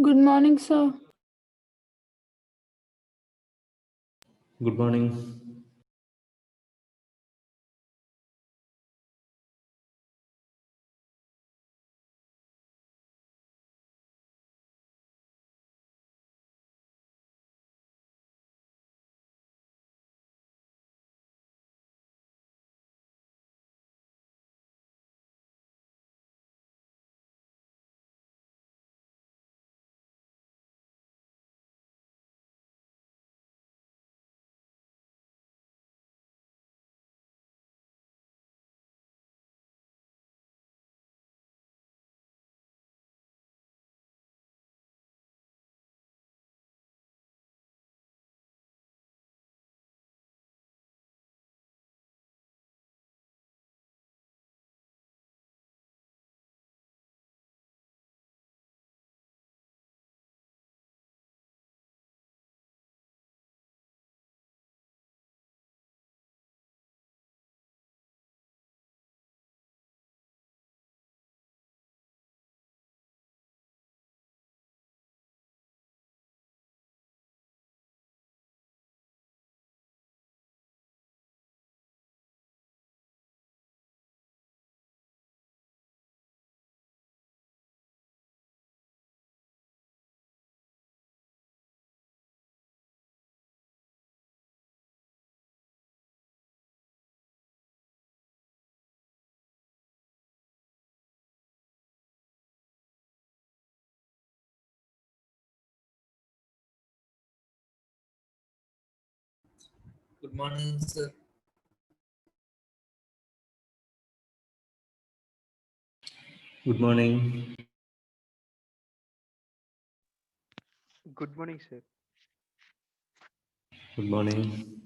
Good morning, sir. Good morning. Good morning, sir. Good morning. Good morning, sir. Good morning.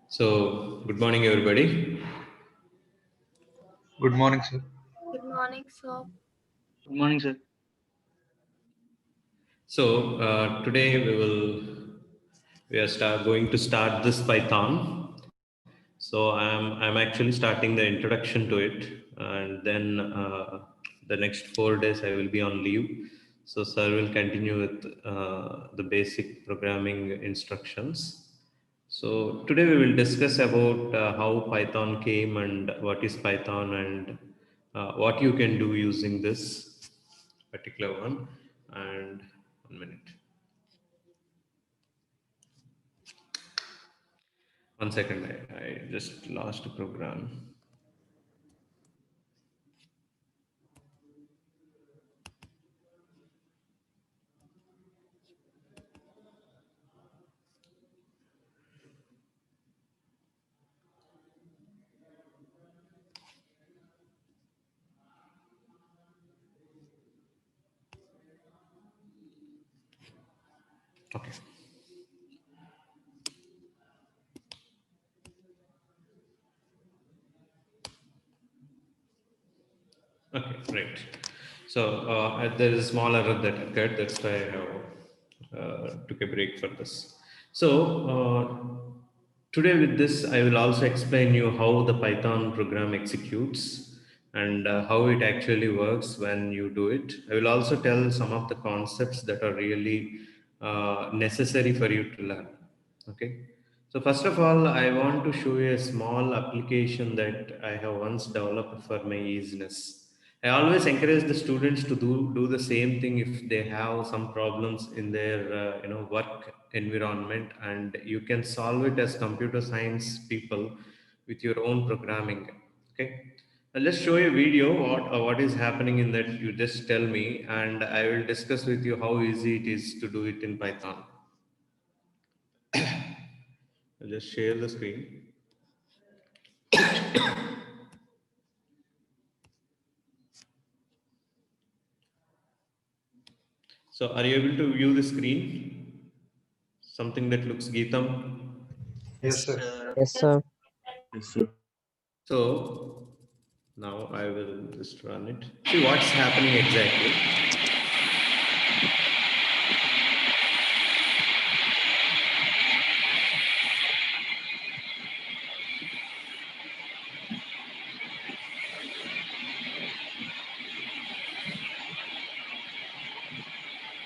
So, good morning, everybody. Good morning, sir. Good morning, sir. Good morning, sir. So today we are going to start this Python. So I'm actually starting the introduction to it, and then the next 4 days I will be on leave. So sir will continue with the basic programming instructions. So today we will discuss about how Python came and what is Python and what you can do using this particular one. And 1 minute. 1 second, I just lost a program. Okay. Okay, great. So there is a small error that occurred. That's why I have took a break for this. So today with this, I will also explain you how the Python program executes and how it actually works when you do it. I will also tell some of the concepts that are really necessary for you to learn. Okay. So first of all, I want to show you a small application that I have once developed for my easiness. I always encourage the students to do the same thing if they have some problems in their work environment, and you can solve it as computer science people with your own programming. Okay, I'll just show you a video what is happening in that. You just tell me, and I will discuss with you how easy it is to do it in Python. I'll just share the screen. So are you able to view the screen? Something that looks Geetam? Yes, sir. Yes, sir. So now I will just run it. See what's happening exactly.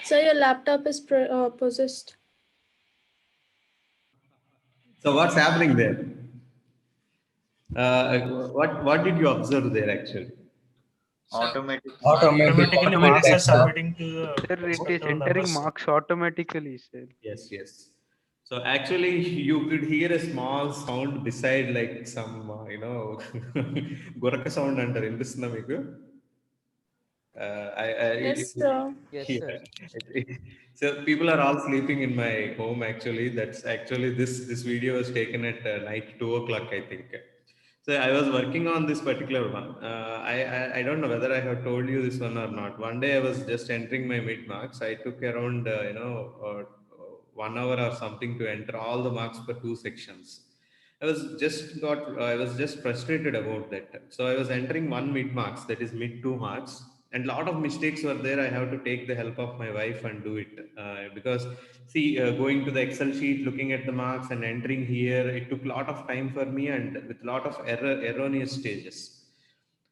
So your laptop is possessed. So what's happening there? What did you observe there actually? Automatically marks are submitting to the Sir, it is total entering numbers. marks automatically, sir. Yes, yes. So actually, you could hear a small sound beside, like some, Goraka sound under in this Namiku. Yes, sir. Yes, Yeah. sir. So people are all sleeping in my home. Actually, that's actually this video was taken at night 2 o'clock, I think. So I was working on this particular one. I don't know whether I have told you this one or not. One day I was just entering my mid marks. I took around 1 hour or something to enter all the marks for 2 sections. I was just frustrated about that. So I was entering one mid marks, that is mid 2 marks, and a lot of mistakes were there. I have to take the help of my wife and do it because see, going to the Excel sheet, looking at the marks and entering here, it took a lot of time for me and with a lot of erroneous stages.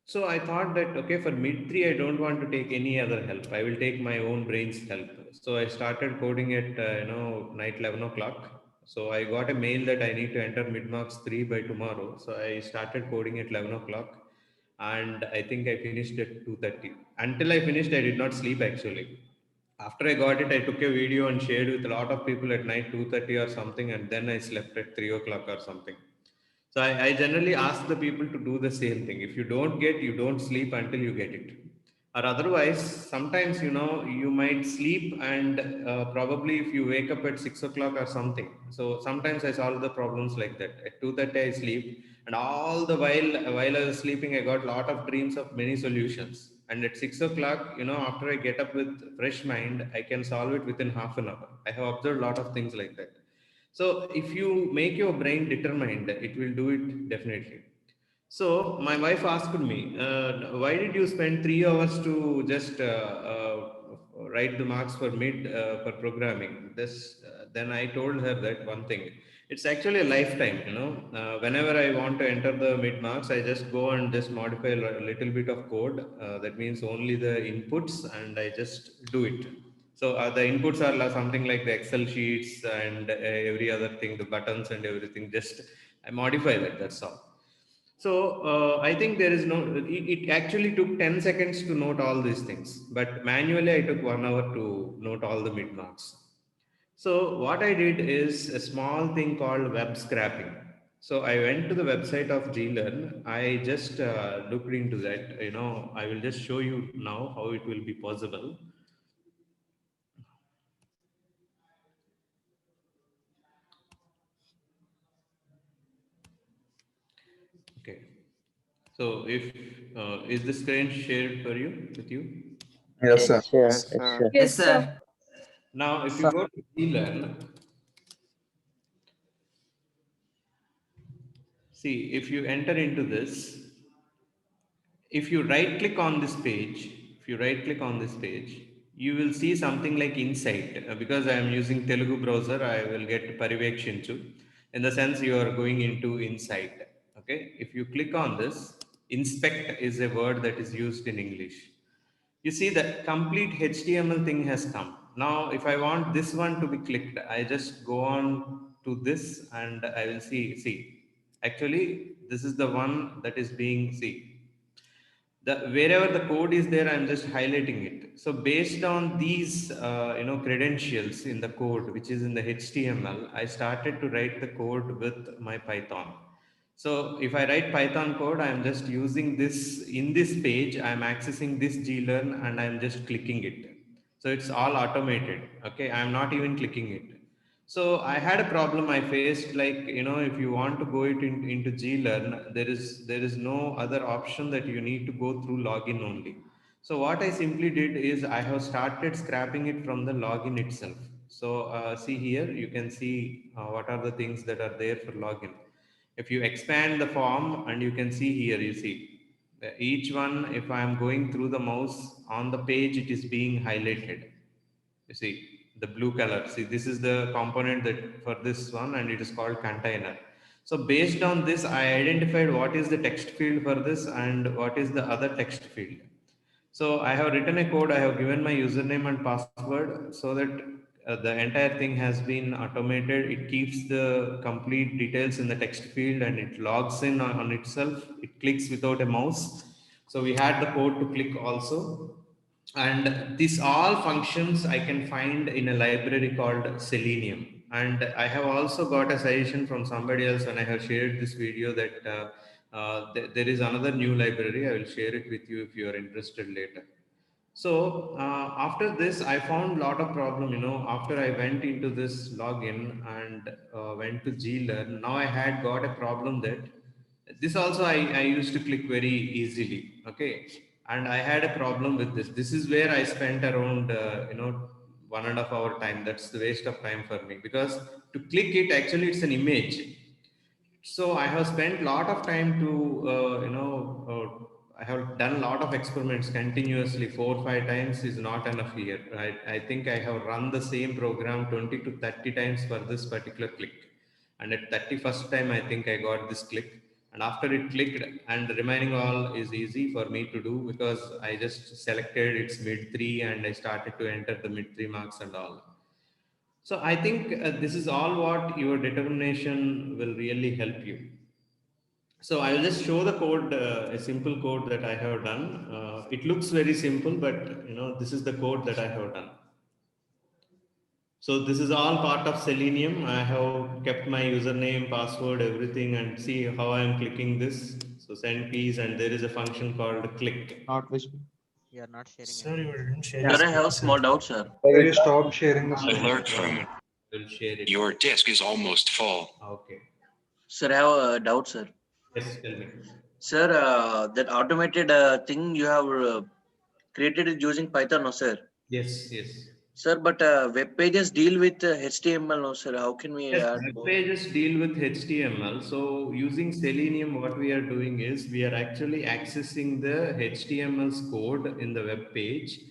So I thought that okay, for mid three, I don't want to take any other help. I will take my own brain's help. So I started coding at night 11 o'clock. So I got a mail that I need to enter mid marks 3 by tomorrow. So I started coding at 11 o'clock, and I think I finished at 2:30. Until I finished, I did not sleep actually. After I got it, I took a video and shared with a lot of people at night 2:30 or something, and then I slept at 3 o'clock or something. So I generally ask the people to do the same thing. If you don't get, you don't sleep until you get it. Or otherwise, sometimes you might sleep and probably if you wake up at 6 o'clock or something. So sometimes I solve the problems like that. At 2:30 I sleep, and all the while I was sleeping, I got a lot of dreams of many solutions. And at 6 o'clock, after I get up with fresh mind, I can solve it within half an hour. I have observed a lot of things like that. So if you make your brain determined, it will do it definitely. So my wife asked me, why did you spend 3 hours to just write the marks for mid for programming? Then I told her that one thing. It's actually a lifetime, you know. Whenever I want to enter the mid marks, I just go and just modify a little bit of code. That means only the inputs, and I just do it. So the inputs are something like the Excel sheets and every other thing, the buttons and everything. Just I modify that. That's all. So I think there is no, it actually took 10 seconds to note all these things, but manually I took 1 hour to note all the mid marks. So what I did is a small thing called web scraping. So I went to the website of GLearn. I just looked into that. You know, I will just show you now how it will be possible. Okay. So if is the screen shared for you with you? Yes, sir. Yes, sir. Yes, sir. Now, if you go to GLearn, see, if you enter into this, if you right click on this page, you will see something like Insight. Because I am using Telugu browser, I will get Parivekshinchu. In the sense you are going into Insight. Okay. If you click on this, inspect is a word that is used in English. You see the complete HTML thing has come. Now, if I want this one to be clicked, I just go on to this and I will see, actually, this is the one that is being, wherever the code is there, I'm just highlighting it. So based on these, credentials in the code, which is in the HTML, I started to write the code with my Python. So if I write Python code, I'm just using this in this page, I'm accessing this GLearn and I'm just clicking it. So it's all automated. Okay. I'm not even clicking it. So I had a problem I faced, like, you know, if you want to go into GLearn, there is no other option that you need to go through login only. So what I simply did is I have started scrapping it from the login itself. So see here, you can see what are the things that are there for login. If you expand the form and you can see here, you see each one, if I am going through the mouse on the page, it is being highlighted. You see the blue color. See, this is the component that for this one, and it is called container. So based on this, I identified what is the text field for this and what is the other text field. So I have written a code, I have given my username and password so that the entire thing has been automated. It keeps the complete details in the text field and it logs in on itself. It clicks without a mouse. So we had the code to click also. And these all functions I can find in a library called Selenium. And I have also got a suggestion from somebody else when I have shared this video that there is another new library. I will share it with you if you are interested later. So after this, I found a lot of problem, you know, after I went into this login and went to GLearn, now I had got a problem that this also I used to click very easily. Okay. And I had a problem with this. This is where I spent around, 1.5 hour time. That's the waste of time for me, because to click it, actually it's an image. So I have spent a lot of time to, I have done a lot of experiments continuously. 4 or 5 times is not enough here. Right? I think I have run the same program 20 to 30 times for this particular click. And at 31st time, I think I got this click. And after it clicked, and the remaining all is easy for me to do because I just selected its mid 3 and I started to enter the mid 3 marks and all. So I think this is all what your determination will really help you. So I will just show the code, a simple code that I have done. It looks very simple, but this is the code that I have done. So this is all part of Selenium. I have kept my username, password, everything, and see how I am clicking this. So send keys, and there is a function called click. Not visible. You are not sharing. Sir, you didn't share. Sir, I have a small doubt, sir. Sir, you stop sharing the screen. Alert from Will share it. your disk is almost full. Okay. Sir, I have a doubt, sir. Yes, tell me. Sir, that automated thing you have created it using Python, no, sir? Yes, yes. Sir, but web pages deal with HTML, no, sir. How can we Yes, add web both? pages deal with HTML. So using Selenium, what we are doing is we are actually accessing the HTML's code in the web page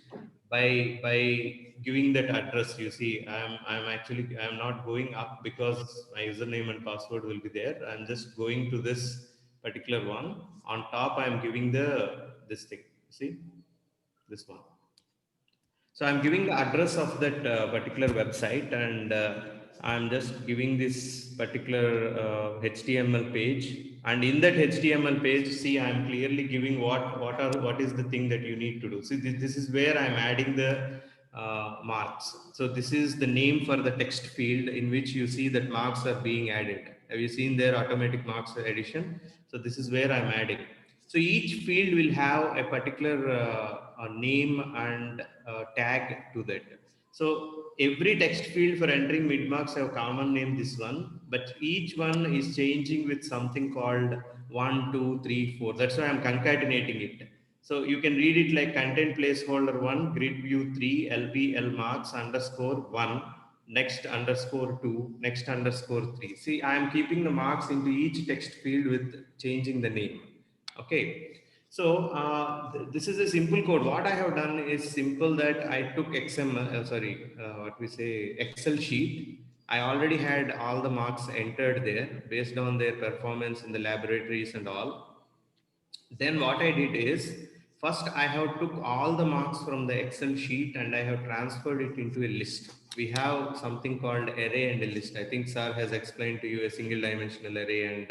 by giving that address. You see, I'm not going up because my username and password will be there. I'm just going to this particular one. On top, I'm giving this thing. See, this one. So I'm giving the address of that particular website, and I'm just giving this particular HTML page. And in that HTML page, see, I'm clearly giving what is the thing that you need to do. See, this is where I'm adding the marks. So this is the name for the text field in which you see that marks are being added. Have you seen their automatic marks addition? So this is where I'm adding. So each field will have a particular name and tag to that. So every text field for entering mid marks have common name this one, but each one is changing with something called 1, 2, 3, 4. That's why I'm concatenating it. So you can read it like content placeholder 1, grid view 3, LB marks underscore 1, next underscore 2, next underscore 3. See, I am keeping the marks into each text field with changing the name. Okay, so this is a simple code. What I have done is simple that I took Excel sheet. I already had all the marks entered there based on their performance in the laboratories and all. Then what I did is first I have took all the marks from the Excel sheet and I have transferred it into a list. We have something called array and a list. I think sir has explained to you a single dimensional array and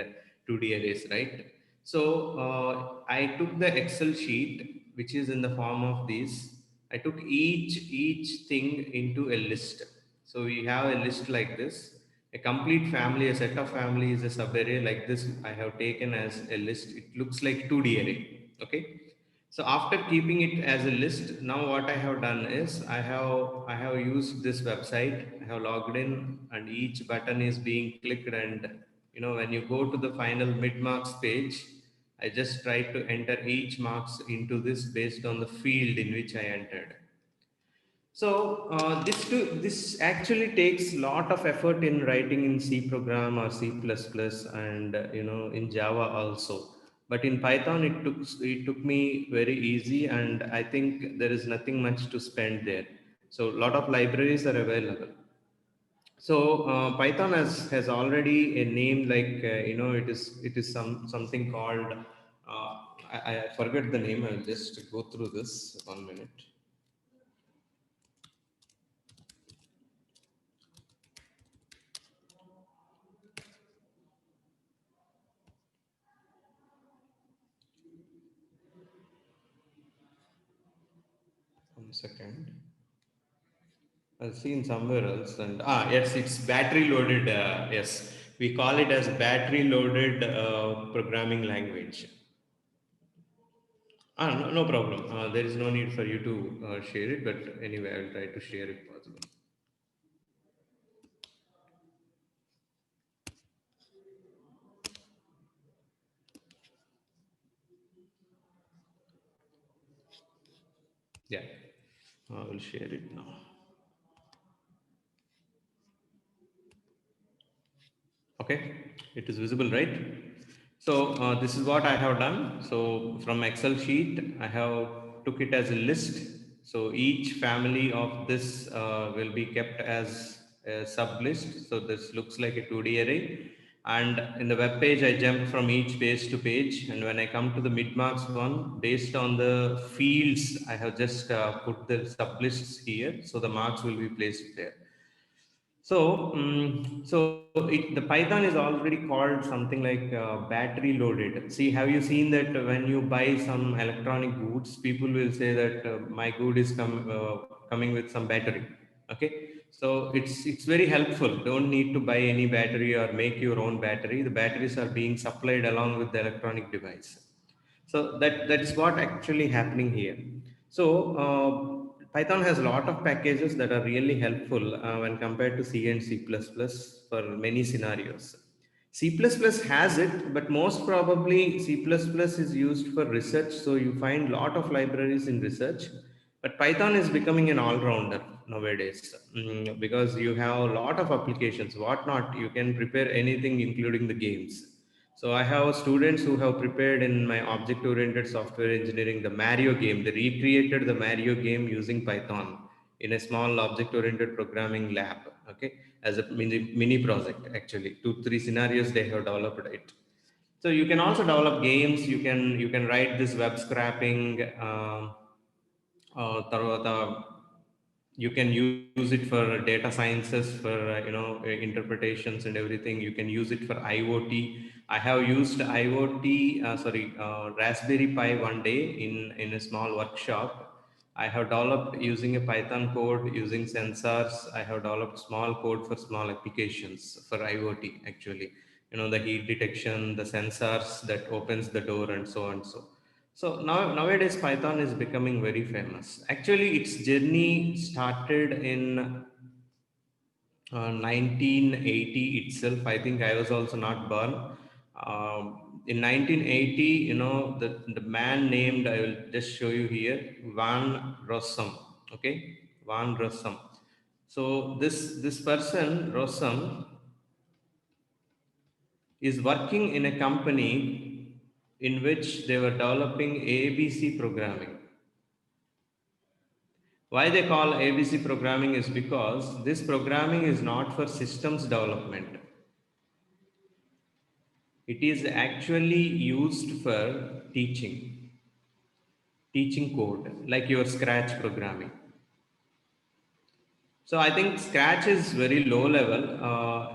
2D arrays, right? So I took the Excel sheet, which is in the form of this. I took each thing into a list. So we have a list like this. A complete family, a set of family is a subarray like this. I have taken as a list. It looks like 2D array. Okay. So after keeping it as a list, now what I have done is I have used this website. I have logged in, and each button is being clicked, and when you go to the final mid marks page, I just try to enter each marks into this based on the field in which I entered. So this actually takes a lot of effort in writing in C program or C++ and in Java also. But in Python it took me very easy, and I think there is nothing much to spend there. So a lot of libraries are available. So Python has already a name like it is something called I forget the name. I'll just go through this 1 minute. One second. I've seen somewhere else, and yes, it's battery loaded. Yes, we call it as battery loaded programming language. No, no problem. There is no need for you to share it, but anyway, I'll try to share it possible. Yeah, I will share it now. Okay, it is visible, right? So this is what I have done. So from Excel sheet, I have took it as a list. So each family of this will be kept as a sub list. So this looks like a 2D array. And in the web page, I jumped from each page to page. And when I come to the mid marks one, based on the fields, I have just put the sub lists here. So the marks will be placed there. So, the Python is already called something like battery loaded. See, have you seen that when you buy some electronic goods, people will say that my good is coming with some battery. Okay, so it's very helpful. Don't need to buy any battery or make your own battery. The batteries are being supplied along with the electronic device. So that is what actually happening here. So Python has a lot of packages that are really helpful when compared to C and C++ for many scenarios. C++ has it, but most probably C++ is used for research. So you find a lot of libraries in research. But Python is becoming an all-rounder nowadays, because you have a lot of applications, whatnot. You can prepare anything, including the games. So I have students who have prepared in my object-oriented software engineering the Mario game. They recreated the Mario game using Python in a small object-oriented programming lab. Okay, as a mini project. Actually, 2-3 scenarios they have developed it. So you can also develop games. You can write this web scraping. తర్వాత you can use it for data sciences, for interpretations and everything. You can use it for IoT. I have used IoT, Raspberry Pi one day in a small workshop. I have developed using a Python code, using sensors. I have developed small code for small applications for IoT. Actually, the heat detection, the sensors that opens the door, and so on. So nowadays Python is becoming very famous. Actually, its journey started in 1980 itself. I think I was also not born. In 1980, the man named, I will just show you here, Van Rossum. Okay, Van Rossum. So this person, Rossum, is working in a company in which they were developing ABC programming. Why they call ABC programming is because this programming is not for systems development. It is actually used for teaching code, like your Scratch programming. So I think Scratch is very low level.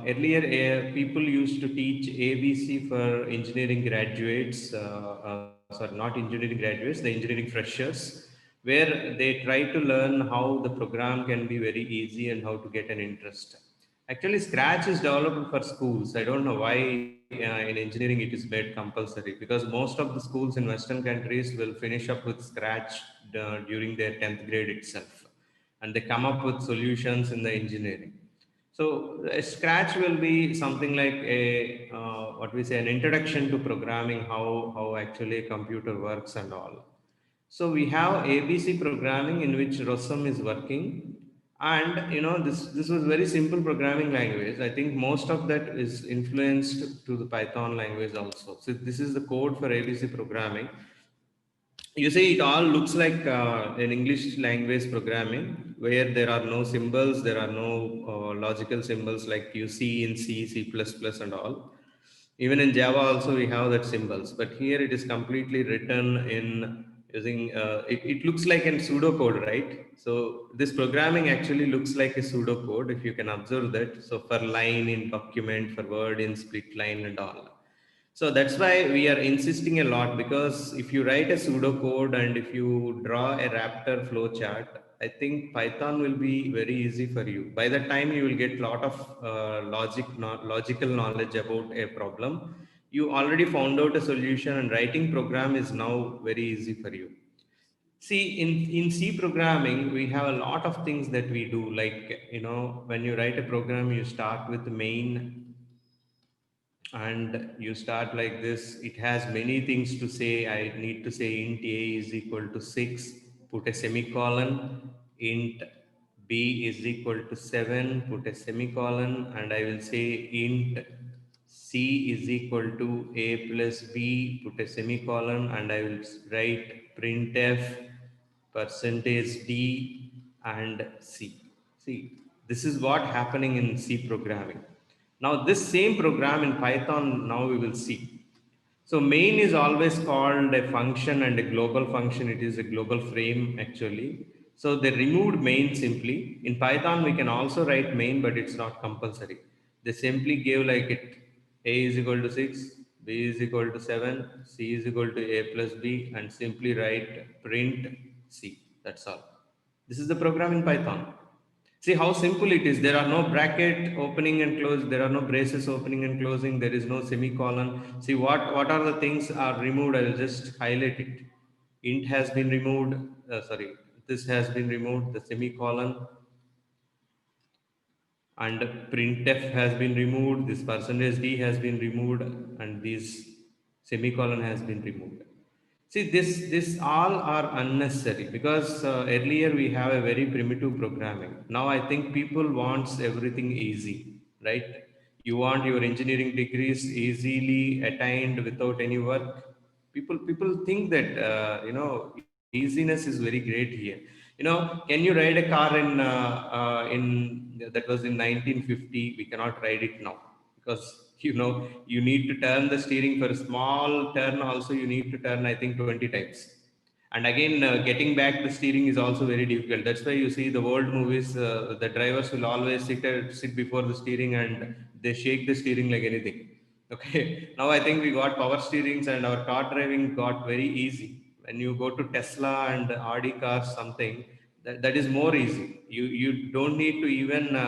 Earlier, people used to teach ABC for engineering graduates, not engineering graduates, the engineering freshers, where they try to learn how the program can be very easy and how to get an interest. Actually, Scratch is developed for schools. I don't know why in engineering it is made compulsory, because most of the schools in Western countries will finish up with Scratch during their 10th grade itself, and they come up with solutions in the engineering. So Scratch will be something like a what we say, an introduction to programming, how actually a computer works and all. So we have ABC programming in which Rossum is working, and this was very simple programming language. I think most of that is influenced to the Python language also. So this is the code for ABC programming. You see, it all looks like an English language programming, where there are no symbols, there are no logical symbols like you see in C, C++ and all. Even in Java also we have that symbols, but here it is completely written in using, it looks like a pseudocode, right? So this programming actually looks like a pseudocode, if you can observe that. So for line in document, for word in split line and all. So that's why we are insisting a lot, because if you write a pseudocode and if you draw a Raptor flowchart, I think Python will be very easy for you. By the time you will get a lot of logical knowledge about a problem, you already found out a solution, and writing program is now very easy for you. See, in C programming, we have a lot of things that we do. Like, when you write a program, you start with the main, and you start like this. It has many things to say. I need to say int a is equal to 6, put a semicolon, int b is equal to 7, put a semicolon, and I will say int c is equal to a plus b, put a semicolon, and I will write printf percentage d and c. See, this is what happening in C programming. Now this same program in Python, now we will see. So main is always called a function and a global function. It is a global frame actually. So they removed main simply. In Python, we can also write main, but it's not compulsory. They simply gave like it, a is equal to 6, b is equal to 7, c is equal to a plus b, and simply write print c. That's all. This is the program in Python. See how simple it is. There are no bracket opening and close. There are no braces opening and closing. There is no semicolon. See what are the things are removed. I will just highlight it. Int has been removed. This has been removed. The semicolon and printf has been removed. This percentage d has been removed, and this semicolon has been removed. See, this all are unnecessary because earlier we have a very primitive programming. Now I think people wants everything easy, right? You want your engineering degrees easily attained without any work. People think that easiness is very great here. Can you ride a car in that was in 1950? We cannot ride it now because you need to turn the steering for a small turn. Also, you need to turn I think 20 times, and again getting back the steering is also very difficult. That's why you see the world movies. The drivers will always sit before the steering and they shake the steering like anything. Okay, now I think we got power steerings and our car driving got very easy. When you go to Tesla and Audi cars, something that is more easy. You don't need to even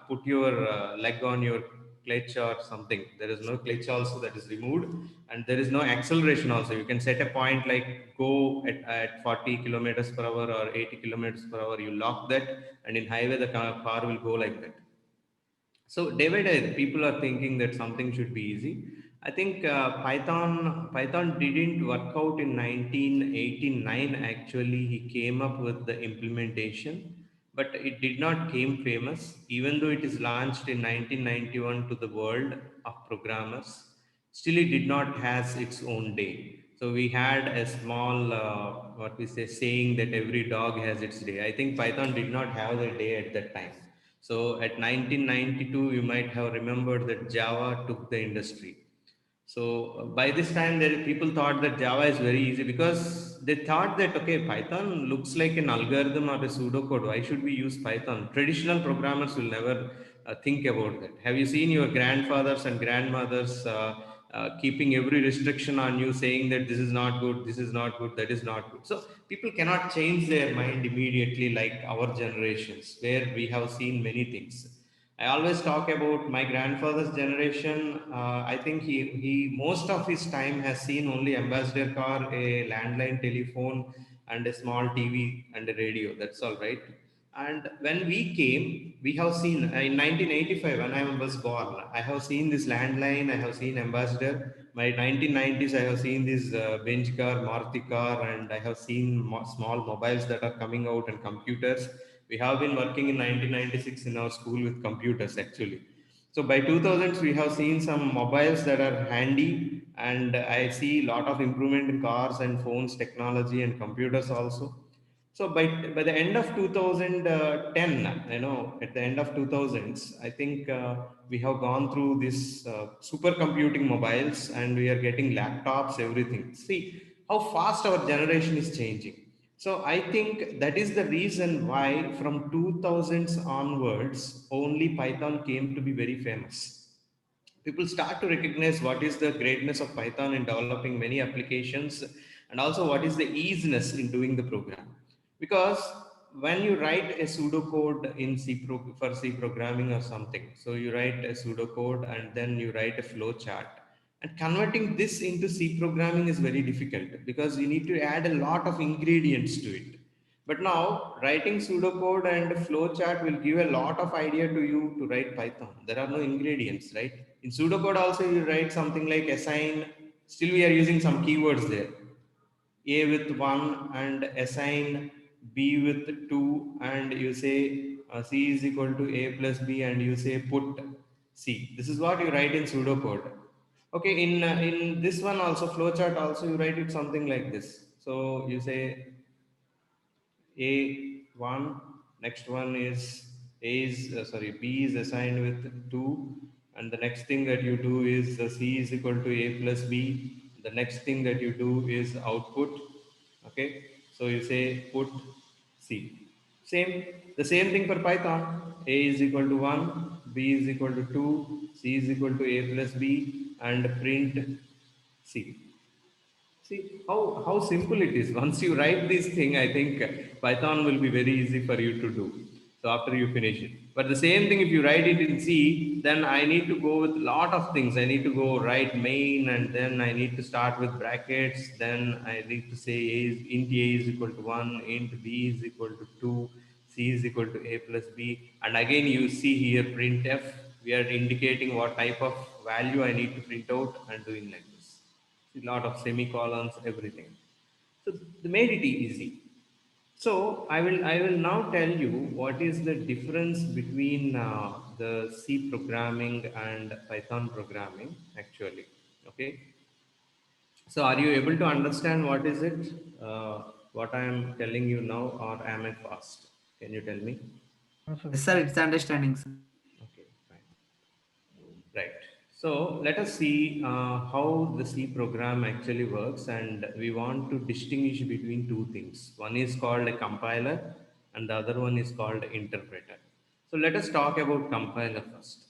put your leg on your clutch or something. There is no clutch also, that is removed, and there is no acceleration also. You can set a point like go at 40 kilometers per hour or 80 kilometers per hour. You lock that, and in highway the car will go like that. So day by day, people are thinking that something should be easy. I think Python didn't work out in 1989. Actually, he came up with the implementation, but it did not came famous. Even though it is launched in 1991 to the world of programmers, still it did not has its own day. So we had a small what we say saying that every dog has its day. I think Python did not have the day at that time. So at 1992, you might have remembered that Java took the industry. So by this time, people thought that Java is very easy because they thought that, okay, Python looks like an algorithm or a pseudocode. Why should we use Python? Traditional programmers will never think about that. Have you seen your grandfathers and grandmothers keeping every restriction on you, saying that this is not good, this is not good, that is not good? So people cannot change their mind immediately like our generations, where we have seen many things. I always talk about my grandfather's generation. I think he most of his time has seen only ambassador car, a landline telephone, and a small TV and a radio. That's all, right. And when we came, we have seen in 1985 when I was born. I have seen this landline. I have seen ambassador. My 1990s, I have seen this bench car, Maruti car, and I have seen small mobiles that are coming out and computers. We have been working in 1996 in our school with computers actually. So by 2000s, we have seen some mobiles that are handy, and I see a lot of improvement in cars and phones technology and computers also. So by the end of 2010, at the end of 2000s, I think we have gone through this supercomputing mobiles, and we are getting laptops, everything. See how fast our generation is changing. So I think that is the reason why from 2000s onwards, only Python came to be very famous. People start to recognize what is the greatness of Python in developing many applications, and also what is the easiness in doing the program. Because when you write a pseudocode in for C programming or something, so you write a pseudocode and then you write a flow chart, and converting this into C programming is very difficult because you need to add a lot of ingredients to it. But now writing pseudocode and flowchart will give a lot of idea to you to write Python. There are no ingredients, right? In pseudocode also you write something like assign. Still we are using some keywords there. A with 1 and assign B with 2, and you say C is equal to A plus B, and you say put C. This is what you write in pseudocode. Okay, in this one also, flowchart also, you write it something like this. So you say A1, next one is B is assigned with 2, and the next thing that you do is C is equal to A plus B. The next thing that you do is output. Okay, so you say put C. The same thing for Python. A is equal to 1, B is equal to 2, C is equal to A plus B, and print C. See how simple it is. Once you write this thing, I think Python will be very easy for you to do. So after you finish it. But the same thing, if you write it in C, then I need to go with a lot of things. I need to go write main, and then I need to start with brackets. Then I need to say int A is equal to 1, int B is equal to 2, C is equal to A plus B. And again, you see here printf, we are indicating what type of value I need to print out and doing like this. A lot of semicolons, everything. So they made it easy. So I will now tell you what is the difference between the C programming and Python programming actually. Okay. So are you able to understand what is it? What I am telling you now, or am I fast? Can you tell me? Yes, sir, it's understanding, sir. Okay, fine. Right. So let us see how the C program actually works, and we want to distinguish between two things. One is called a compiler, and the other one is called interpreter. So let us talk about compiler first.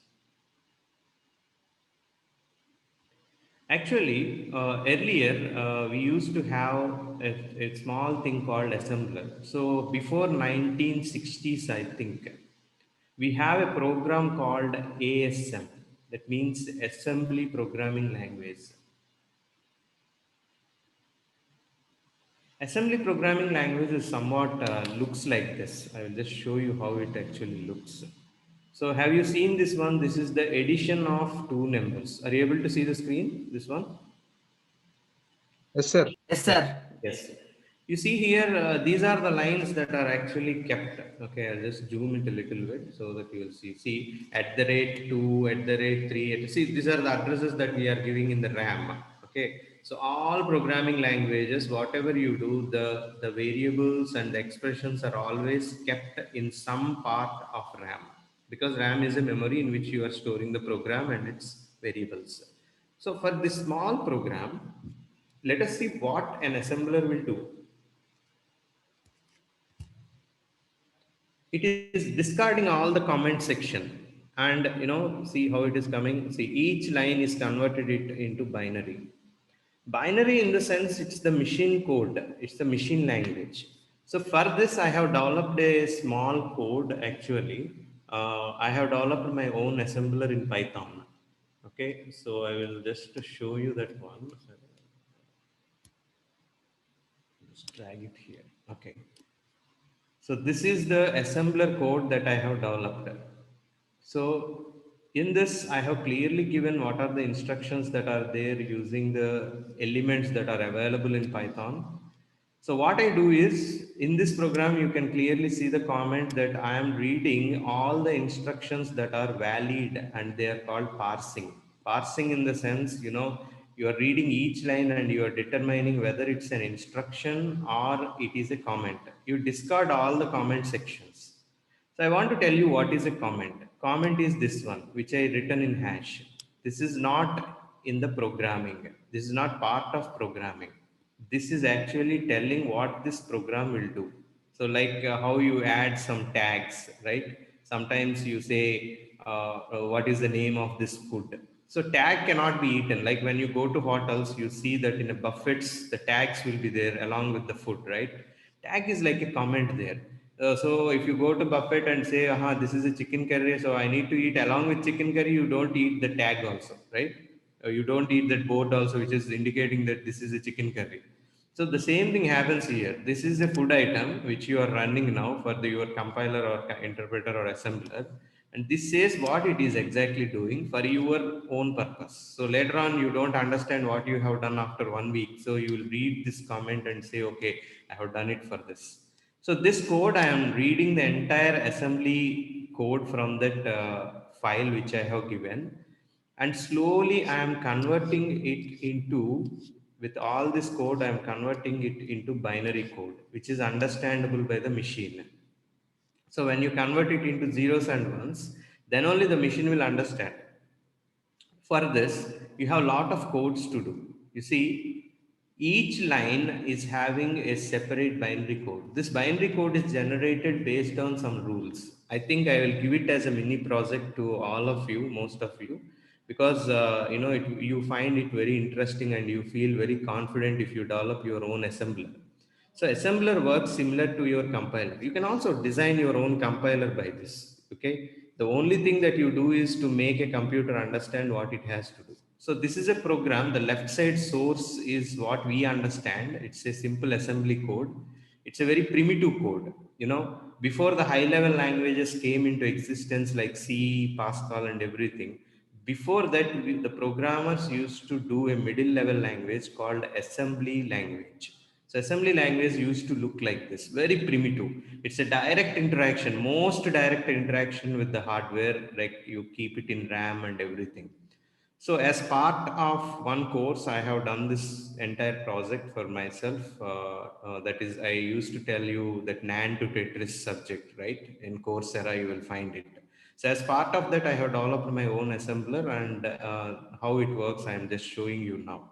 Actually, earlier we used to have a small thing called assembler. So before 1960s, I think, we have a program called ASM. That means Assembly Programming Language. Assembly Programming Language is somewhat looks like this. I will just show you how it actually looks. So have you seen this one? This is the addition of two numbers. Are you able to see the screen? This one? Yes, sir. Yes, sir. Yes. You see here, these are the lines that are actually kept. Okay, I'll just zoom it a little bit so that you will see. See, at the rate 2, at the rate 3. See, these are the addresses that we are giving in the RAM. Okay, so all programming languages, whatever you do, the variables and the expressions are always kept in some part of RAM, because RAM is a memory in which you are storing the program and its variables. So for this small program, let us see what an assembler will do. It is discarding all the comment section, and see how it is coming. See, each line is converted it into binary. Binary in the sense it's the machine code, it's the machine language. So for this, I have developed a small code actually. I have developed my own assembler in Python. Okay, so I will just show you that one. Just drag it here. Okay. So this is the assembler code that I have developed. So in this, I have clearly given what are the instructions that are there using the elements that are available in Python. So what I do is, in this program, you can clearly see the comment that I am reading all the instructions that are valid, and they are called parsing. Parsing in the sense, you are reading each line and you are determining whether it's an instruction or it is a comment. You discard all the comment sections. So I want to tell you what is a comment. Comment is this one, which I written in hash. This is not in the programming. This is not part of programming. This is actually telling what this program will do. So like how you add some tags, right? Sometimes you say, what is the name of this food? So tag cannot be eaten. Like when you go to hotels, you see that in a buffets, the tags will be there along with the food, right? Tag is like a comment there. So if you go to buffet and say, this is a chicken curry, so I need to eat along with chicken curry, you don't eat the tag also, right? You don't eat that board also, which is indicating that this is a chicken curry. So the same thing happens here. This is a food item which you are running now for your compiler or interpreter or assembler. And this says what it is exactly doing for your own purpose. So later on, you don't understand what you have done after 1 week. So you will read this comment and say, okay, I have done it for this. So this code, I am reading the entire assembly code from that file which I have given. And slowly I am converting it into, with all this code, I am converting it into binary code, which is understandable by the machine. So when you convert it into zeros and ones, then only the machine will understand. For this, you have a lot of codes to do. You see, each line is having a separate binary code. This binary code is generated based on some rules. I think I will give it as a mini project to all of you, most of you, because you find it very interesting and you feel very confident if you develop your own assembler. So assembler works similar to your compiler. You can also design your own compiler by this. Okay. The only thing that you do is to make a computer understand what it has to do. So this is a program. The left side source is what we understand. It's a simple assembly code. It's a very primitive code. Before the high level languages came into existence like C, Pascal and everything, before that, the programmers used to do a middle level language called assembly language. So assembly language used to look like this, very primitive. It's a direct interaction, most direct interaction with the hardware, like you keep it in RAM and everything. So as part of one course, I have done this entire project for myself. That is, I used to tell you that NAND to Tetris subject, right? In Coursera, you will find it. So as part of that, I have developed my own assembler, and how it works, I am just showing you now.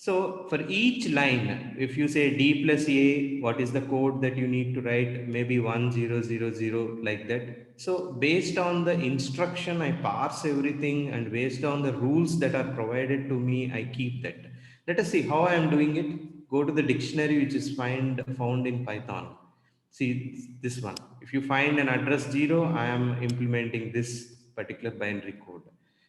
So for each line, if you say D plus A, what is the code that you need to write? Maybe 1000 like that. So based on the instruction, I parse everything, and based on the rules that are provided to me, I keep that. Let us see how I am doing it. Go to the dictionary, which is found in Python. See this one. If you find an address 0, I am implementing this particular binary code.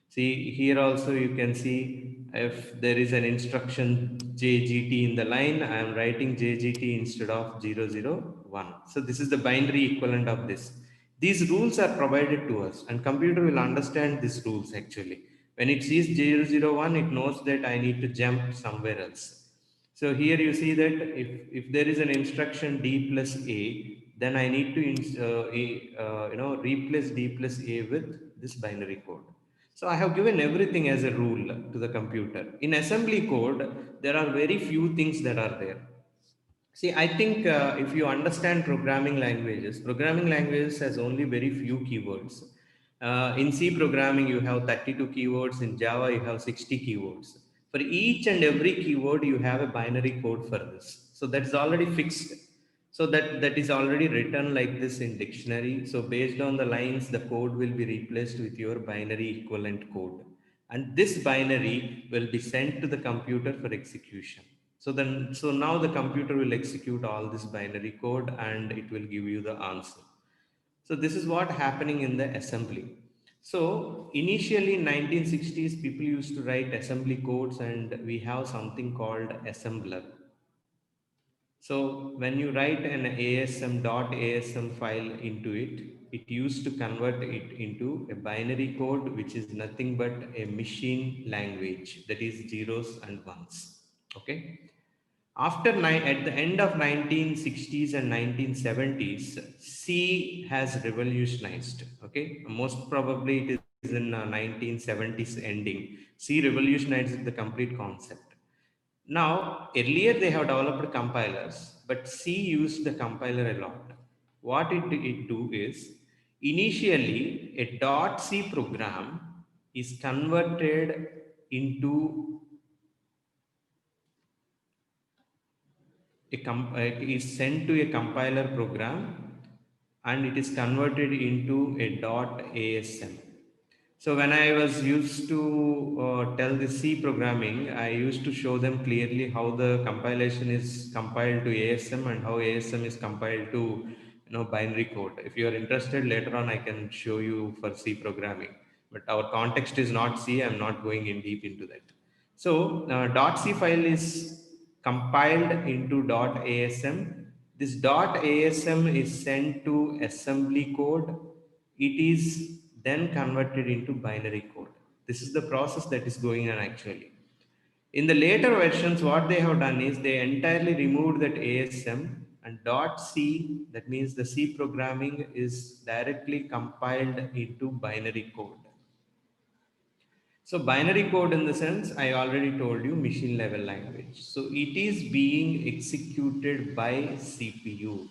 See here also you can see if there is an instruction JGT in the line, I am writing JGT instead of 001. So this is the binary equivalent of this. These rules are provided to us, and computer will understand these rules actually. When it sees 001, it knows that I need to jump somewhere else. So here you see that if there is an instruction D plus A, then I need to replace D plus A with this binary code. So I have given everything as a rule to the computer. In assembly code, there are very few things that are there. See, I think if you understand programming languages has only very few keywords. In C programming, you have 32 keywords. In Java, you have 60 keywords. For each and every keyword, you have a binary code for this. So that's already fixed. So that is already written like this in dictionary. So based on the lines, the code will be replaced with your binary equivalent code. And this binary will be sent to the computer for execution. So now the computer will execute all this binary code and it will give you the answer. So this is what happening in the assembly. So initially in 1960s, people used to write assembly codes, and we have something called assembler. So when you write an ASM.ASM file into it, it used to convert it into a binary code, which is nothing but a machine language, that is zeros and ones. Okay. At the end of 1960s and 1970s, C has revolutionized. Okay, most probably it is in 1970s ending. C revolutionized the complete concept. Now, earlier they have developed compilers, but C used the compiler a lot. What it do is, initially a .C program is converted into is sent to a compiler program, and it is converted into a .asm. So when I was used to tell the C programming, I used to show them clearly how the compilation is compiled to ASM and how ASM is compiled to binary code. If you are interested, later on I can show you for C programming. But our context is not C. I'm not going in deep into that. So .c file is compiled into .asm. This .asm is sent to assembly code. It is then converted into binary code. This is the process that is going on actually. In the later versions, what they have done is they entirely removed that ASM, and .c, that means the C programming, is directly compiled into binary code. So binary code, in the sense, I already told you, machine level language. So it is being executed by CPU.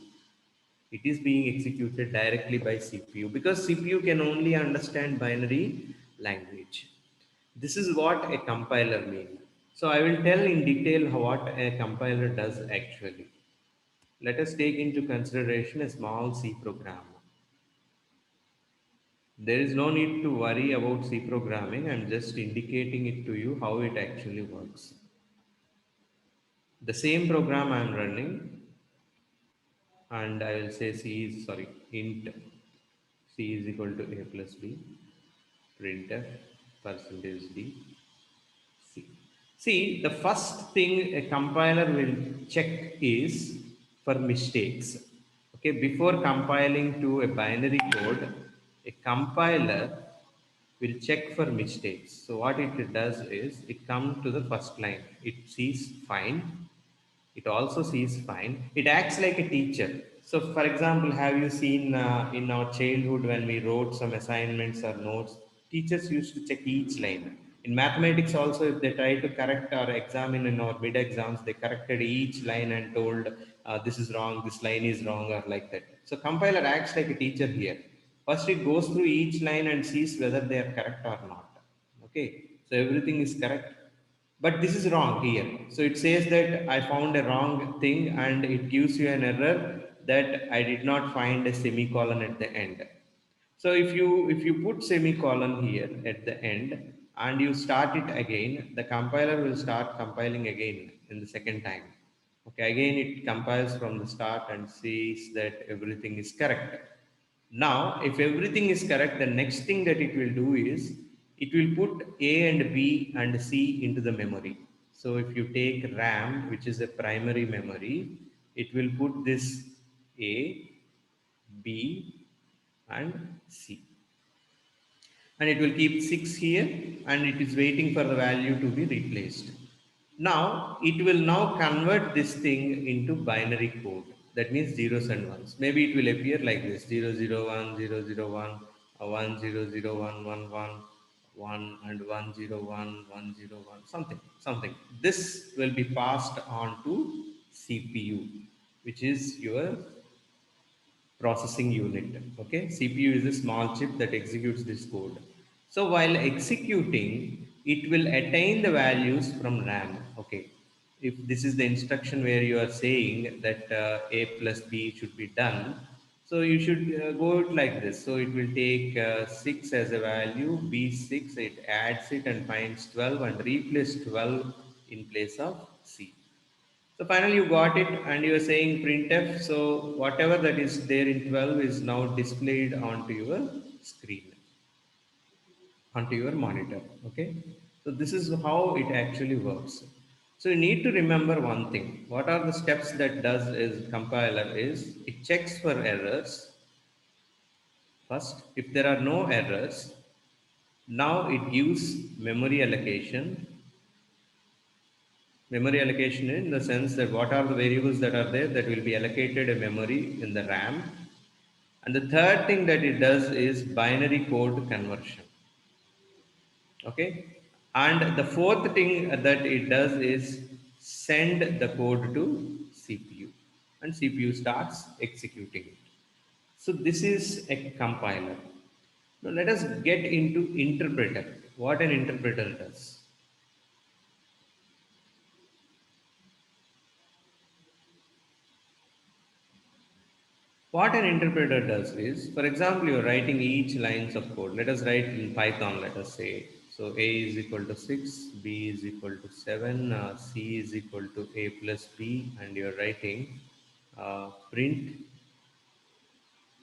It is being executed directly by CPU, because CPU can only understand binary language. This is what a compiler means. So I will tell in detail what a compiler does actually. Let us take into consideration a small C program. There is no need to worry about C programming. I'm just indicating it to you how it actually works. The same program I'm running, and I will say int C is equal to A plus B, printf %d C. See, the first thing a compiler will check is for mistakes. Okay, before compiling to a binary code, a compiler will check for mistakes. So what it does is, it comes to the first line. It sees fine. It also sees fine. It acts like a teacher. So for example, have you seen in our childhood when we wrote some assignments or notes, teachers used to check each line. In mathematics also, if they try to correct or examine in our mid exams, they corrected each line and told this is wrong, this line is wrong, or like that. So compiler acts like a teacher here. First it goes through each line and sees whether they are correct or not. Okay, so everything is correct, but this is wrong here. So it says that I found a wrong thing, and it gives you an error that I did not find a semicolon at the end. So if you put semicolon here at the end and you start it again, the compiler will start compiling again in the second time. Okay, again it compiles from the start and sees that everything is correct. Now, if everything is correct, the next thing that it will do is it will put A and B and C into the memory. So if you take RAM, which is a primary memory, it will put this A, B, and C. And it will keep 6 here, and it is waiting for the value to be replaced. Now, it will now convert this thing into binary code. That means zeros and ones. Maybe it will appear like this: 0, 0, 1, 0, 0, 1, 1, 0, 0, 1, 1, 1, 1, and 1, 0, 1, 1, 0, 1, something. This will be passed on to CPU, which is your processing unit. Okay, CPU is a small chip that executes this code. So while executing, it will attain the values from RAM. Okay, if this is the instruction where you are saying that A plus B should be done, so you should go it like this. So it will take 6 as a value, B6, it adds it and finds 12 and replace 12 in place of C. So finally you got it, and you are saying printf. So whatever that is there in 12 is now displayed onto your screen, onto your monitor. Okay. So this is how it actually works. So you need to remember one thing. What are the steps that does is compiler is it checks for errors. First, if there are no errors, now it gives memory allocation. Memory allocation in the sense that what are the variables that are there that will be allocated a memory in the RAM. And the third thing that it does is binary code conversion. Okay. And the fourth thing that it does is send the code to CPU, and CPU starts executing it. So this is a compiler. Now let us get into interpreter. What an interpreter does. What an interpreter does is, for example, you're writing each lines of code. Let us write in Python, let us say. So A is equal to 6, B is equal to 7, C is equal to A plus B, and you're writing print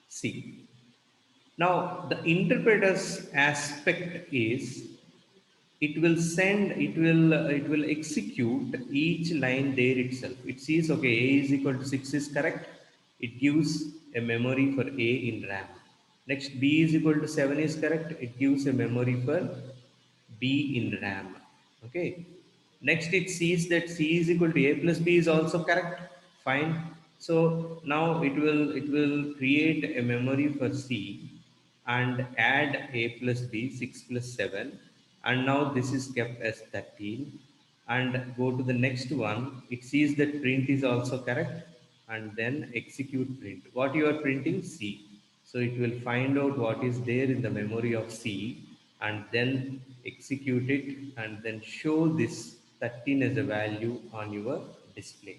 C. Now, the interpreter's aspect is it will execute each line there itself. It sees, okay, A is equal to 6 is correct. It gives a memory for A in RAM. Next, B is equal to 7 is correct. It gives a memory for B in RAM. Okay. Next, it sees that C is equal to A plus B is also correct. Fine. So now it will create a memory for C and add A plus B, 6 plus 7. And now this is kept as 13. And go to the next one. It sees that print is also correct, and then execute print. What you are printing? C. So it will find out what is there in the memory of C and then execute it and then show this 13 as a value on your display.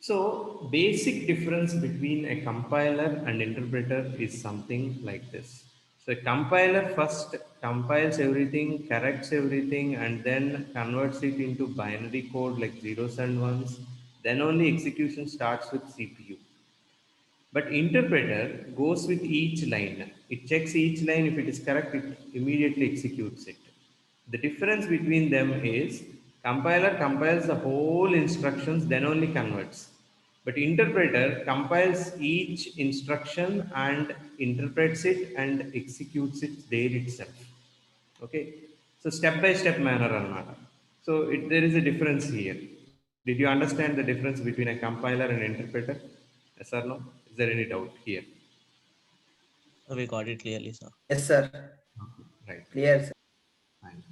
So basic difference between a compiler and interpreter is something like this. So a compiler first compiles everything, corrects everything, and then converts it into binary code like zeros and ones. Then only execution starts with CPU. But interpreter goes with each line. It checks each line. If it is correct, it immediately executes it. The difference between them is compiler compiles the whole instructions, then only converts. But interpreter compiles each instruction and interprets it and executes it there itself. Okay. So step by step manner. So there is a difference here. Did you understand the difference between a compiler and interpreter? Yes or no? Is there any doubt here? We got it clearly, sir. Yes, sir. Right. Clear, sir. Fine.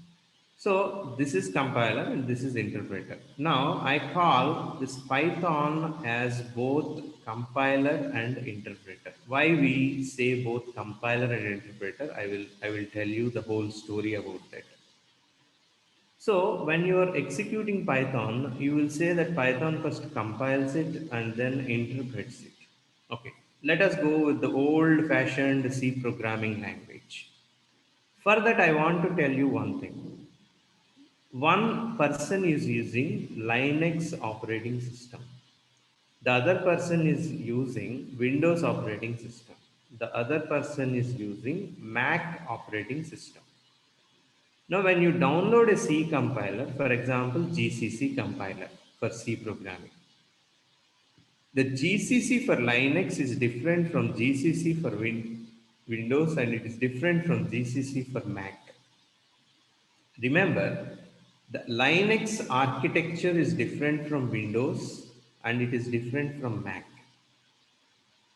So this is compiler and this is interpreter. Now I call this Python as both compiler and interpreter. Why we say both compiler and interpreter? I will tell you the whole story about that. So when you are executing Python, you will say that Python first compiles it and then interprets it. Okay, let us go with the old fashioned C programming language. For that, I want to tell you one thing. One person is using Linux operating system. The other person is using Windows operating system. The other person is using Mac operating system. Now, when you download a C compiler, for example, GCC compiler for C programming, the GCC for Linux is different from GCC for Windows, and it is different from GCC for Mac. Remember, the Linux architecture is different from Windows and it is different from Mac.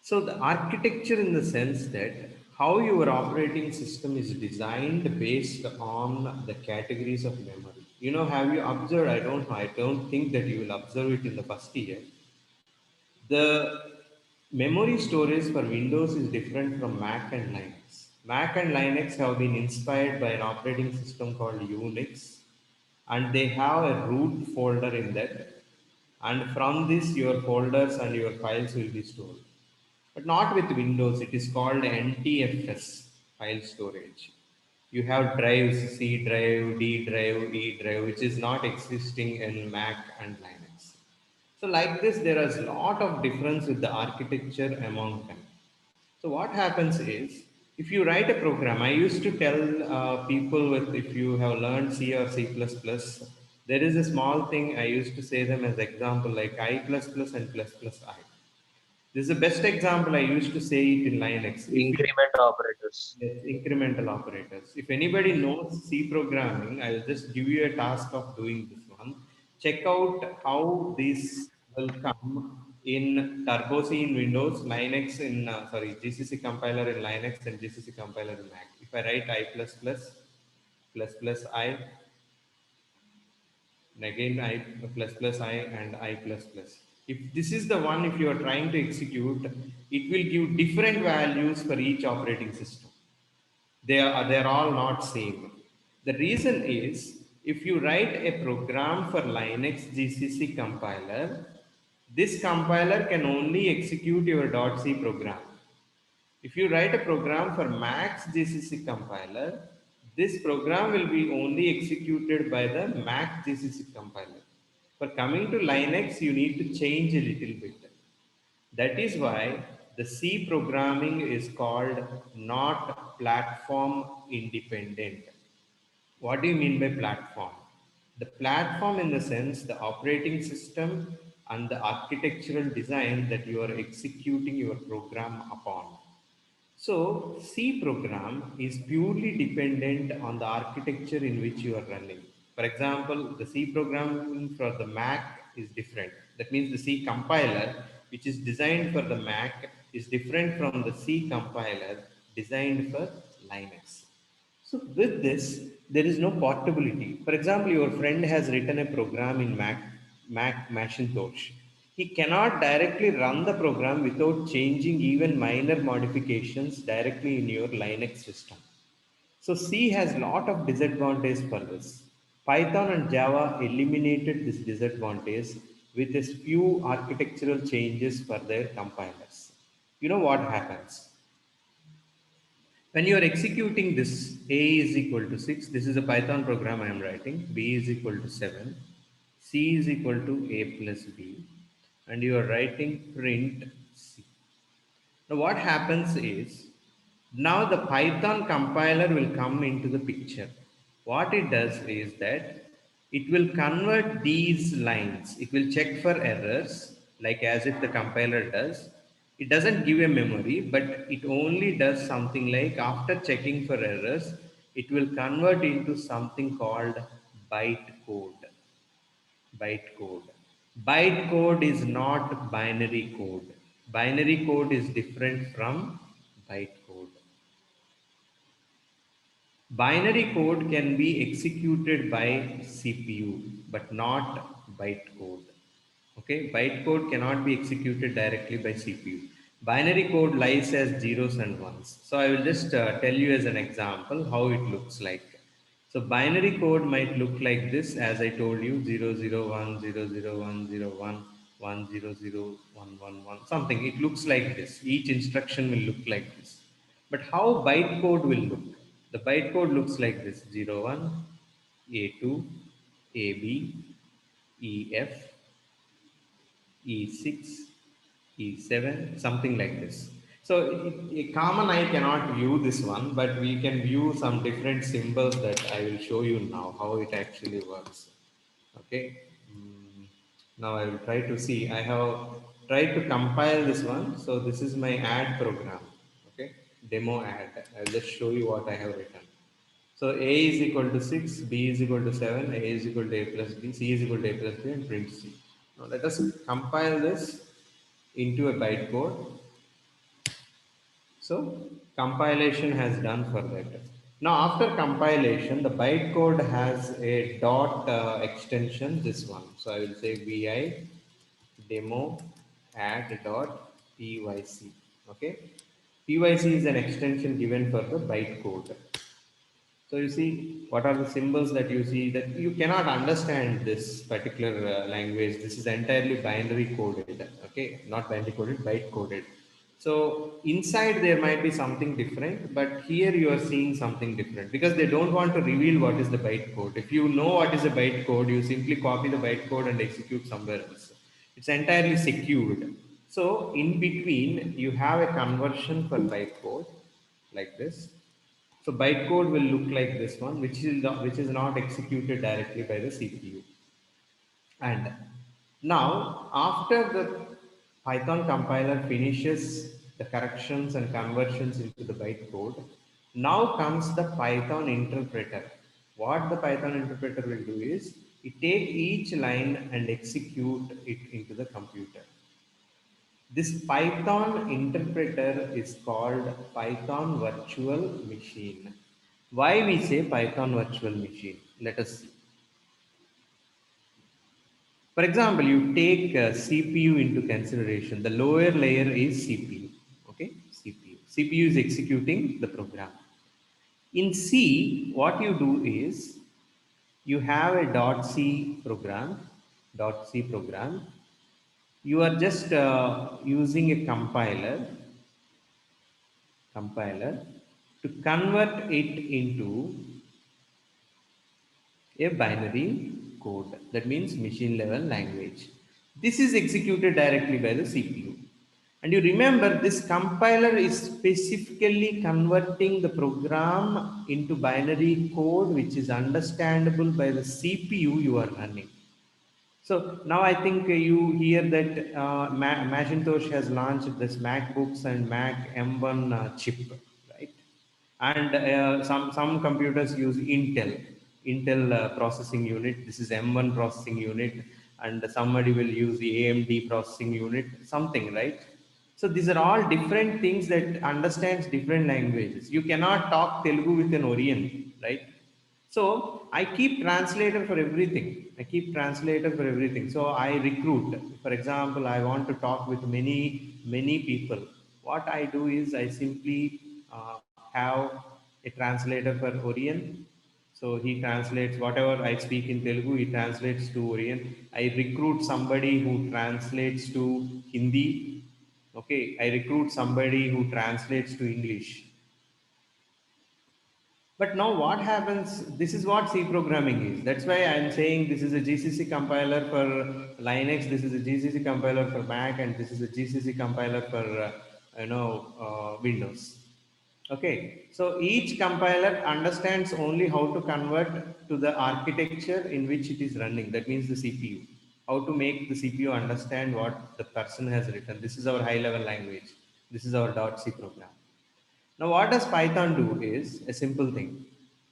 So the architecture in the sense that how your operating system is designed based on the categories of memory. You know, have you observed? I don't think that you will observe it in the first year. The memory storage for Windows is different from Mac and Linux. Mac and Linux have been inspired by an operating system called Unix, and they have a root folder in that. And from this, your folders and your files will be stored. But not with Windows, it is called NTFS file storage. You have drives, C drive, D drive, E drive, which is not existing in Mac and Linux. So like this, there is a lot of difference with the architecture among them. So what happens is, if you write a program, I used to tell people with, if you have learned C or C++, there is a small thing I used to say them as example, like I++ and ++I. This is the best example I used to say it in Linux. Increment operators. Yes, incremental operators. If anybody knows C programming, I will just give you a task of doing this one. Check out how this will come in Turbo C in Windows, Linux in, GCC compiler in Linux and GCC compiler in Mac. If I write I++, ++I, and again I ++I and I++. If this is the one, if you are trying to execute, it will give different values for each operating system. They're all not same. The reason is, if you write a program for Linux GCC compiler, this compiler can only execute your .c program. If you write a program for Mac's GCC compiler, this program will be only executed by the Mac GCC compiler. For coming to Linux, you need to change a little bit. That is why the C programming is called not platform independent. What do you mean by platform? The platform in the sense the operating system and the architectural design that you are executing your program upon. So C program is purely dependent on the architecture in which you are running. For example, the C program for the Mac is different. That means the C compiler, which is designed for the Mac, is different from the C compiler designed for Linux. So with this, there is no portability. For example, your friend has written a program in Mac Macintosh. He cannot directly run the program without changing even minor modifications directly in your Linux system. So C has a lot of disadvantage for this. Python and Java eliminated this disadvantage with a few architectural changes for their compilers. You know what happens? When you are executing this, A is equal to 6, this is a Python program I am writing, B is equal to 7, C is equal to A plus B, and you are writing print C. Now what happens is, now the Python compiler will come into the picture. What it does is that it will convert these lines. It will check for errors, like as if the compiler does. It doesn't give a memory, but it only does something like, after checking for errors, it will convert into something called bytecode. Bytecode. Bytecode is not binary code. Binary code is different from bytecode. Binary code can be executed by CPU, but not bytecode. Okay, bytecode cannot be executed directly by CPU. Binary code lies as zeros and ones. So I will just tell you as an example how it looks like. So binary code might look like this, as I told you, 001, 001, 01, 100, something. It looks like this. Each instruction will look like this. But how bytecode will look? The bytecode looks like this: 01, A2, AB, EF, E6, E7, something like this. So a common eye cannot view this one, but we can view some different symbols that I will show you now, how it actually works. Okay. Now I will try to see. I have tried to compile this one. So this is my add program. Okay. Demo add. I will just show you what I have written. So A is equal to 6, B is equal to 7, A is equal to A plus B, C is equal to A plus B, and print C. Now let us compile this into a bytecode. So compilation has done for that. Now after compilation, the bytecode has a dot extension, this one. So I will say vi demo add dot pyc. Okay, pyc is an extension given for the bytecode. So you see, what are the symbols that you see, that you cannot understand this particular language. This is entirely binary coded, okay? Not binary coded, byte coded. So inside there might be something different, but here you are seeing something different because they don't want to reveal what is the byte code. If you know what is a byte code, you simply copy the byte code and execute somewhere else. It's entirely secured. So in between, you have a conversion for byte code like this. So bytecode will look like this one, which is not executed directly by the CPU. And now, after the Python compiler finishes the corrections and conversions into the bytecode, now comes the Python interpreter. What the Python interpreter will do is, it take each line and execute it into the computer. This Python interpreter is called Python virtual machine. Why we say Python virtual machine? Let us see. For example, you take CPU into consideration. The lower layer is CPU. Okay, CPU. CPU is executing the program. In C, what you do is you have a .c program. .c program. You are just using a compiler to convert it into a binary code. That means machine level language. This is executed directly by the CPU. And you remember, this compiler is specifically converting the program into binary code which is understandable by the CPU you are running. So now I think you hear that Macintosh has launched this MacBooks and Mac M1 chip, right? And some computers use Intel processing unit. This is M1 processing unit, and somebody will use the AMD processing unit, something, right? So these are all different things that understands different languages. You cannot talk Telugu with an Orient, right? So I keep translator for everything. So I recruit. For example, I want to talk with many people. What I do is I simply have a translator for Orient. So he translates whatever I speak in Telugu, he translates to Orient. I recruit somebody who translates to Hindi. Okay, I recruit somebody who translates to English. But now what happens, this is what C programming is. That's why I'm saying this is a GCC compiler for Linux, this is a GCC compiler for Mac, and this is a GCC compiler for, Windows. Okay, so each compiler understands only how to convert to the architecture in which it is running. That means the CPU. How to make the CPU understand what the person has written. This is our high level language. This is our .c program. Now, what does Python do is a simple thing.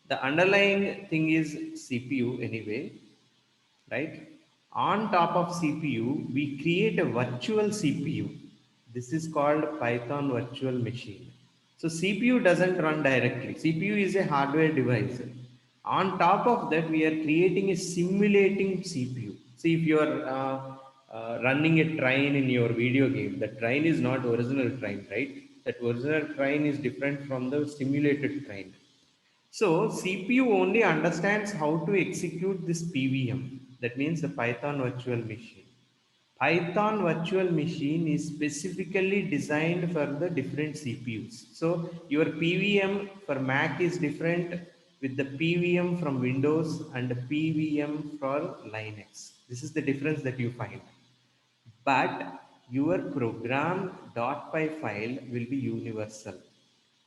The underlying thing is CPU anyway, right? On top of CPU, we create a virtual CPU. This is called Python virtual machine. So CPU doesn't run directly. CPU is a hardware device. On top of that, we are creating a simulating CPU. See, if you are running a train in your video game, the train is not original train, right? That original train is different from the simulated train. So CPU only understands how to execute this PVM. That means the Python virtual machine. Python virtual machine is specifically designed for the different CPUs. So your PVM for Mac is different with the PVM from Windows and the PVM for Linux. This is the difference that you find. But your program .py file will be universal.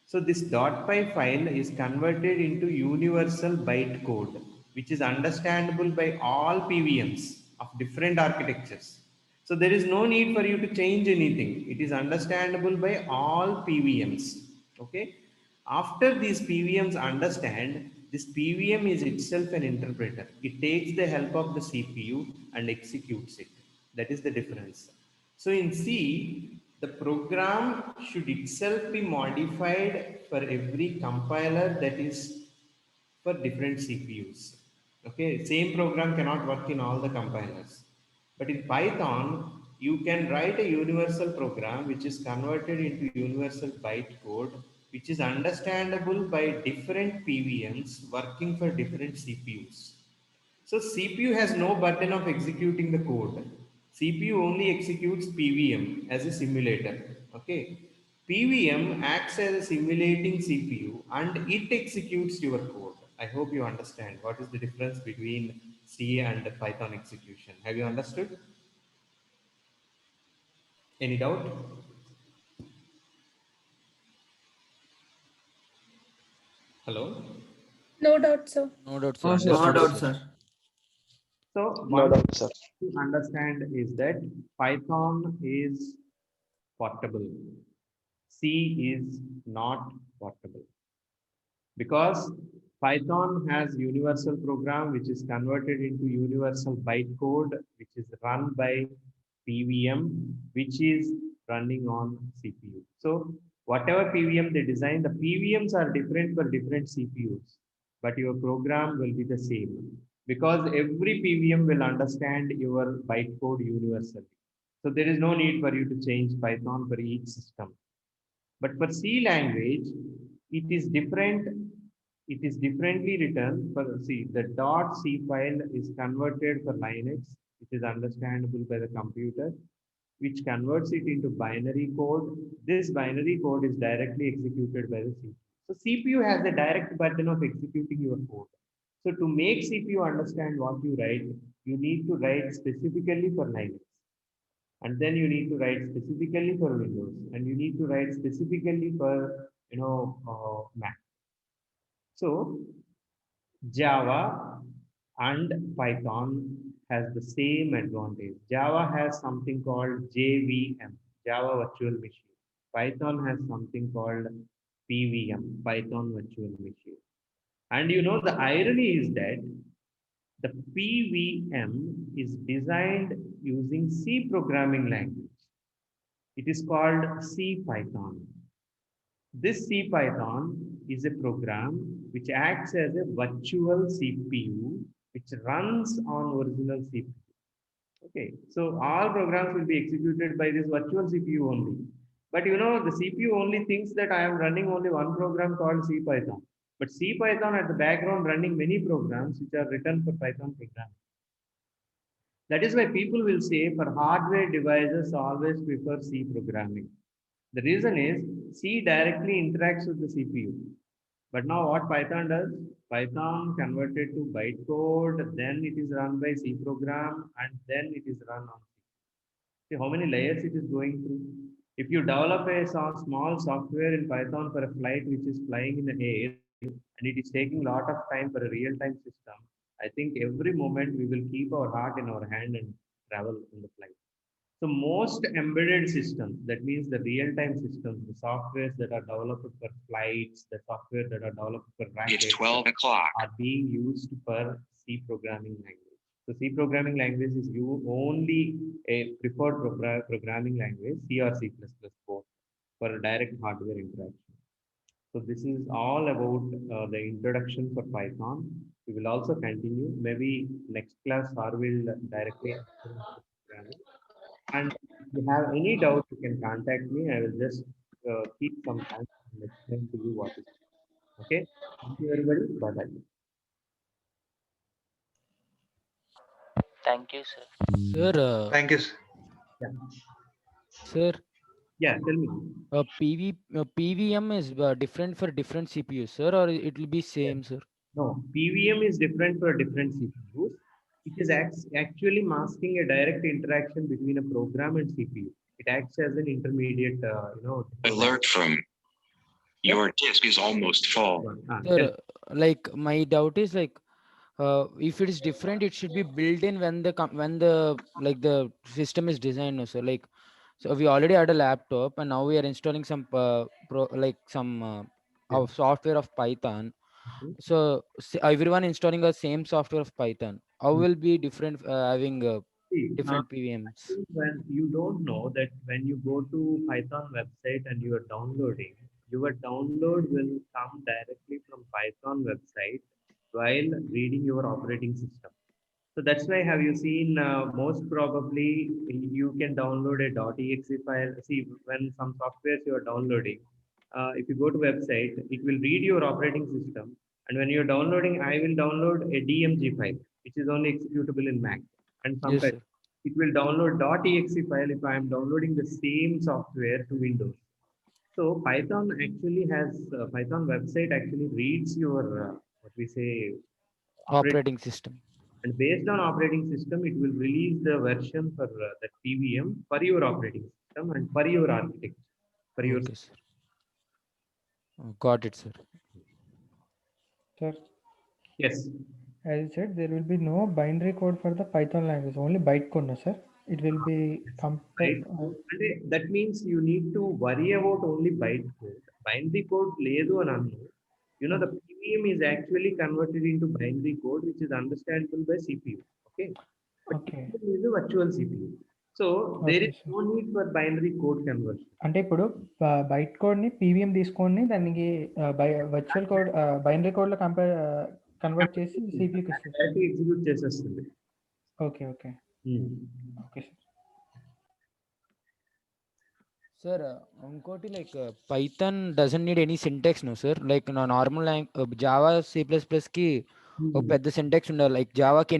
So this .py file is converted into universal bytecode, which is understandable by all PVMs of different architectures. So there is no need for you to change anything. It is understandable by all PVMs. Okay. After these PVMs understand, this PVM is itself an interpreter. It takes the help of the CPU and executes it. That is the difference. So in C, the program should itself be modified for every compiler that is for different CPUs. Okay, same program cannot work in all the compilers. But in Python, you can write a universal program which is converted into universal bytecode, which is understandable by different PVMs working for different CPUs. So CPU has no burden of executing the code. CPU only executes PVM as a simulator. Okay. PVM acts as a simulating CPU and it executes your code. I hope you understand what is the difference between C and Python execution. Have you understood? Any doubt? Hello? No doubt, sir. No doubt, sir. No Understood, doubt, sir. sir. So No one doubt, sir. to understand is that Python is portable. C is not portable because Python has universal program which is converted into universal bytecode which is run by PVM which is running on CPU. So whatever PVM they design, the PVMs are different for different CPUs, but your program will be the same because every PVM will understand your bytecode universally. So there is no need for you to change Python for each system. But for C language, it is different. It is differently written for C. The .c file is converted for Linux. It is understandable by the computer, which converts it into binary code. This binary code is directly executed by the CPU. So CPU has the direct burden of executing your code. So to make CPU understand what you write, you need to write specifically for Linux. And then you need to write specifically for Windows, and you need to write specifically for Mac. So Java and Python has the same advantage. Java has something called JVM, Java Virtual Machine. Python has something called PVM, Python Virtual Machine. And the irony is that the PVM is designed using C programming language. It is called C Python. This C Python is a program which acts as a virtual CPU which runs on original CPU. Okay, so all programs will be executed by this virtual CPU only. But the CPU only thinks that I am running only one program called C Python. But C Python at the background running many programs which are written for Python programming. That is why people will say for hardware devices always prefer C programming. The reason is C directly interacts with the CPU. But now what Python does? Python converted to bytecode, then it is run by C program, and then it is run on C. See how many layers it is going through. If you develop a small software in Python for a flight which is flying in the air, and it is taking a lot of time for a real-time system, I think every moment we will keep our heart in our hand and travel in the flight. So most embedded systems, that means the real-time systems, the softwares that are developed for flights, the software that are developed for It's rockets 12 o'clock. are being used for C programming language. So C programming language is you only a preferred programming language, C or C++ both, for direct hardware interaction. So this is all about the introduction for Python. We will also continue. Maybe next class or will directly enter into programming. And if you have any doubt, you can contact me. I will just keep some time and explain to you what is. Okay. Thank you, everybody. Bye bye. Thank you, sir. Sir, Thank you, sir. Yeah. sir, Yeah. Tell me. PVM is different for different CPUs, sir, or it will be same, sir? No, PVM is different for different CPUs. It is actually masking a direct interaction between a program and CPU. It acts as an intermediate, Alert from your disk is almost full. Sir, like my doubt is like, if it is different, it should be built in when the system is designed, no, sir. Like, so we already had a laptop, and now we are installing some of software of Python. So everyone installing the same software of Python. How will be different having See, different I PVMs? think when you don't know that when you go to Python website and you are downloading, your download will come directly from Python website while reading your operating system. So that's why have you seen most probably you can download a .exe file. See, when some softwares you are downloading, if you go to website, it will read your operating system. And when you're downloading, I will download a DMG file, which is only executable in Mac. And Yes, sometimes sir. it will download .exe file if I am downloading the same software to Windows. So Python actually has Python website actually reads your what we say Operating system. and based on operating system, it will release the version for that PVM for your operating system and for your architecture. For your Okay, sir. Got it, sir. Sir, yes, as you said, there will be no binary code for the Python language, only bytecode, no, sir. It will be right. And that means you need to worry about only bytecode. Binary code ledu and unknown. You know the PVM is actually converted into binary code, which is understandable by CPU. Okay, but Okay. PVM is a virtual CPU. So there Okay, is sir. no need for binary code conversion. అంటే ఇప్పుడు byte కోడ్ని PVM తీసుకొని దానికి virtual code binary కోడ్లో convert చేసి సిపియూకి ఇస్తుంది. Directly execute చేసేస్తుంది. Okay okay okay sir. Sir, ఇంకోటి like Python doesn't need any syntax, no, sir. Like normal Java, C++ కి ఒక పెద్ద సింటాక్స్ ఉండాలి. లైక్ జావాకి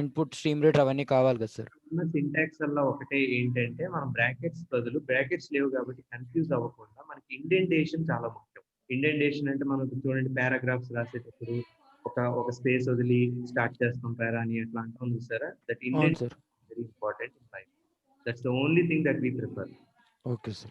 ఇన్పుట్ స్ట్రీమ్ రేట్ అవన్నీ కావాలి కదా సార్. సింటాక్స్ వల్ల ఒకటే ఏంటంటే మనం బ్రాకెట్స్ బదులు బ్రాకెట్స్ లేవు కాబట్టి కన్ఫ్యూజ్ అవ్వకుండా మనకి ఇండెంటేషన్ చాలా ముఖ్యం. ఇండెంటేషన్ అంటే మనం చూడండి పారాగ్రాఫ్స్ రాసేటప్పుడు ఒక స్పేస్ వదిలి స్టార్ట్ చేస్తాం పారా అని అట్లా అంటాం చూసారా, that indentation very important in Python. That's the only thing that we prefer. Okay, sir.